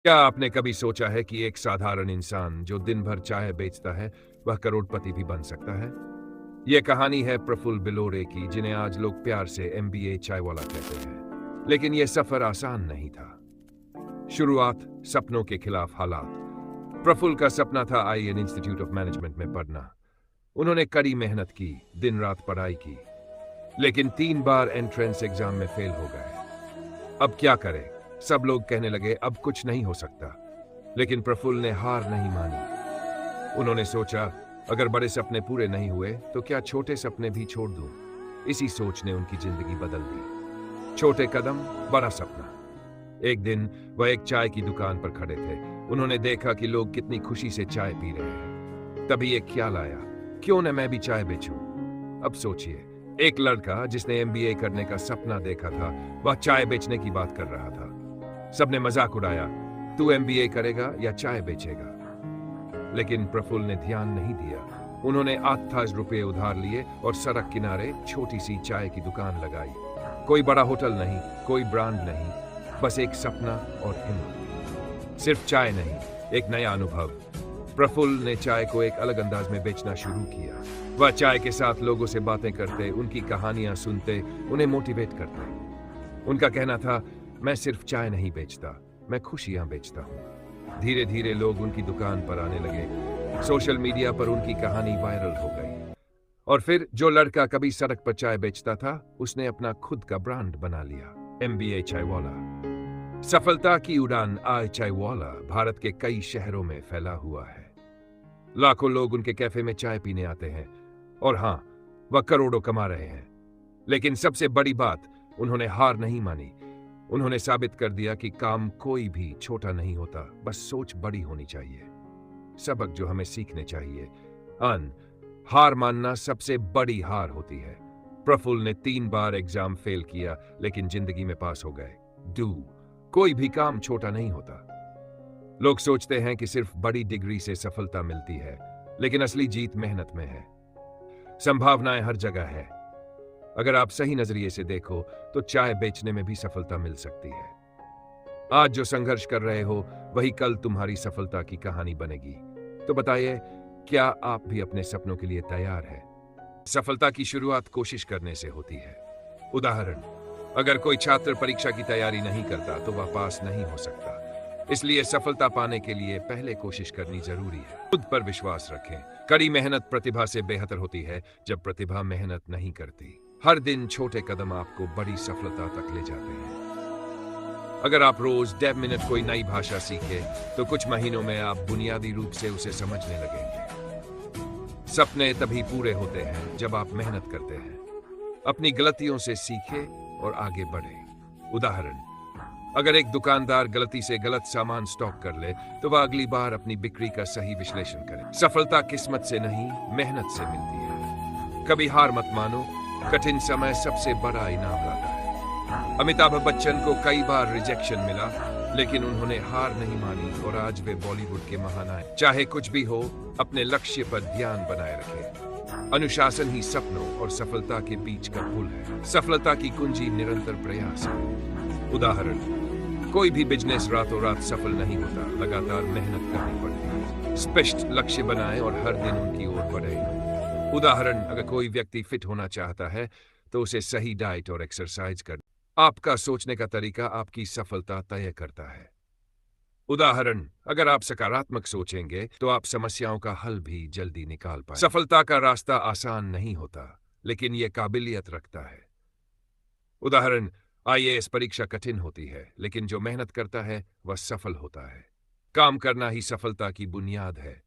क्या आपने कभी सोचा है कि एक साधारण इंसान जो दिन भर चाय बेचता है वह करोड़पति भी बन सकता है? यह कहानी है प्रफुल्ल बिलोरे की, जिन्हें आज लोग प्यार से एमबीए चाय वाला कहते हैं। लेकिन यह सफर आसान नहीं था। शुरुआत, सपनों के खिलाफ हालात। प्रफुल्ल का सपना था आईएन इंस्टीट्यूट ऑफ मैनेजमेंट में पढ़ना। उन्होंने कड़ी मेहनत की, दिन रात पढ़ाई की, लेकिन 3 बार एंट्रेंस एग्जाम में फेल हो गए। अब क्या करें? सब लोग कहने लगे अब कुछ नहीं हो सकता, लेकिन प्रफुल्ल ने हार नहीं मानी। उन्होंने सोचा, अगर बड़े सपने पूरे नहीं हुए तो क्या छोटे सपने भी छोड़ दूं? इसी सोच ने उनकी जिंदगी बदल दी। छोटे कदम, बड़ा सपना। एक दिन वह एक चाय की दुकान पर खड़े थे। उन्होंने देखा कि लोग कितनी खुशी से चाय पी रहे हैं। तभी एक ख्याल आया, क्यों न मैं भी चाय बेचूं? अब सोचिए, एक लड़का जिसने एमबीए करने का सपना देखा था, वह चाय बेचने की बात कर रहा था। सबने मजाक उड़ाया, तू एमबीए करेगा या चाय बेचेगा? लेकिन प्रफुल्ल ने ध्यान नहीं दिया। उन्होंने 8,000 रुपये उधार लिए और सड़क किनारे छोटी सी चाय की दुकान लगाई। कोई बड़ा होटल नहीं, कोई ब्रांड नहीं, बस एक सपना और हिम्मत। सिर्फ चाय नहीं, एक नया अनुभव। प्रफुल्ल ने चाय को एक अलग अंदाज में बेचना शुरू किया। वह चाय के साथ लोगों से बातें करते, उनकी कहानियां सुनते, उन्हें मोटिवेट करते। उनका कहना था, मैं सिर्फ चाय नहीं बेचता, मैं खुशियां बेचता हूं। धीरे धीरे लोग उनकी दुकान पर आने लगे। सोशल मीडिया पर उनकी कहानी वायरल हो गई। और फिर जो लड़का कभी सड़क पर चाय बेचता था, उसने अपना खुद का ब्रांड बना लिया, एमबीए चाय वाला। सफलता की उड़ान आज चाय वाला भारत के कई शहरों में फैला हुआ है। लाखों लोग उनके कैफे में चाय पीने आते हैं और हाँ, वह करोड़ों कमा रहे हैं। लेकिन सबसे बड़ी बात, उन्होंने हार नहीं मानी। उन्होंने साबित कर दिया कि काम कोई भी छोटा नहीं होता, बस सोच बड़ी होनी चाहिए। सबक जो हमें सीखने चाहिए, हार मानना सबसे बड़ी हार होती है। प्रफुल्ल ने 3 बार एग्जाम फेल किया, लेकिन जिंदगी में पास हो गए। कोई भी काम छोटा नहीं होता। लोग सोचते हैं कि सिर्फ बड़ी डिग्री से सफलता मिलती है, लेकिन असली जीत मेहनत में है। संभावनाएं हर जगह है। अगर आप सही नजरिए से देखो तो चाय बेचने में भी सफलता मिल सकती है। आज जो संघर्ष कर रहे हो, वही कल तुम्हारी सफलता की कहानी बनेगी। तो बताइए, क्या आप भी अपने सपनों के लिए तैयार हैं? सफलता की शुरुआत कोशिश करने से होती है। उदाहरण, अगर कोई छात्र परीक्षा की तैयारी नहीं करता तो वह पास नहीं हो सकता। इसलिए सफलता पाने के लिए पहले कोशिश करनी जरूरी है। खुद पर विश्वास रखें। कड़ी मेहनत प्रतिभा से बेहतर होती है जब प्रतिभा मेहनत नहीं करती। हर दिन छोटे कदम आपको बड़ी सफलता तक ले जाते हैं। अगर आप रोज 10 मिनट कोई नई भाषा सीखे तो कुछ महीनों में आप बुनियादी रूप से उसे समझने लगेंगे। सपने तभी पूरे होते हैं जब आप मेहनत करते हैं। अपनी गलतियों से सीखें और आगे बढ़ें। उदाहरण, अगर एक दुकानदार गलती से गलत सामान स्टॉक कर ले तो वह अगली बार अपनी बिक्री का सही विश्लेषण करे। सफलता किस्मत से नहीं, मेहनत से मिलती है। कभी हार मत मानो, कठिन समय सबसे बड़ा इनाम लाता है। अमिताभ बच्चन को कई बार रिजेक्शन मिला, लेकिन उन्होंने हार नहीं मानी और आज वे बॉलीवुड के महान आए। चाहे कुछ भी हो, अपने लक्ष्य पर ध्यान बनाए रखें। अनुशासन ही सपनों और सफलता के बीच का पुल है। सफलता की कुंजी निरंतर प्रयास है। उदाहरण, कोई भी बिजनेस रातों रात सफल नहीं होता, लगातार मेहनत करनी पड़ती है। स्पष्ट लक्ष्य बनाएं और हर दिन उनकी ओर बढ़ें। उदाहरण, अगर कोई व्यक्ति फिट होना चाहता है तो उसे सही डाइट और एक्सरसाइज कर। आपका सोचने का तरीका आपकी सफलता तय करता है। उदाहरण, अगर आप सकारात्मक सोचेंगे तो आप समस्याओं का हल भी जल्दी निकाल पाएंगे। सफलता का रास्ता आसान नहीं होता, लेकिन यह काबिलियत रखता है। उदाहरण, आईएएस परीक्षा कठिन होती है, लेकिन जो मेहनत करता है वह सफल होता है। काम करना ही सफलता की बुनियाद है।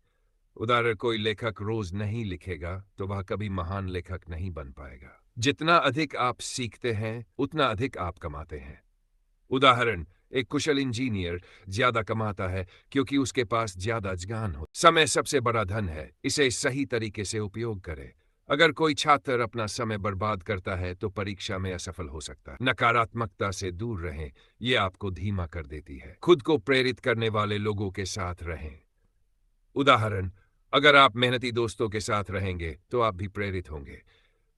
उदाहरण, कोई लेखक रोज नहीं लिखेगा तो वह कभी महान लेखक नहीं बन पाएगा। जितना अधिक आप सीखते हैं, उतना अधिक आप कमाते हैं। उदाहरण, एक कुशल इंजीनियर ज्यादा कमाता है क्योंकि उसके पास ज्यादा ज्ञान हो। समय सबसे बड़ा धन है, इसे सही तरीके से उपयोग करें। अगर कोई छात्र अपना समय बर्बाद करता है तो परीक्षा में असफल हो सकता है। नकारात्मकता से दूर रहें, यह आपको धीमा कर देती है। खुद को प्रेरित करने वाले लोगों के साथ रहें। उदाहरण, अगर आप मेहनती दोस्तों के साथ रहेंगे तो आप भी प्रेरित होंगे।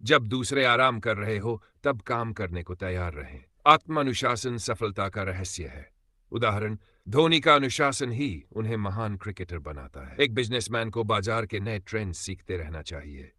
जब दूसरे आराम कर रहे हो तब काम करने को तैयार रहें। आत्मानुशासन सफलता का रहस्य है। उदाहरण, धोनी का अनुशासन ही उन्हें महान क्रिकेटर बनाता है। एक बिजनेसमैन को बाजार के नए ट्रेंड सीखते रहना चाहिए।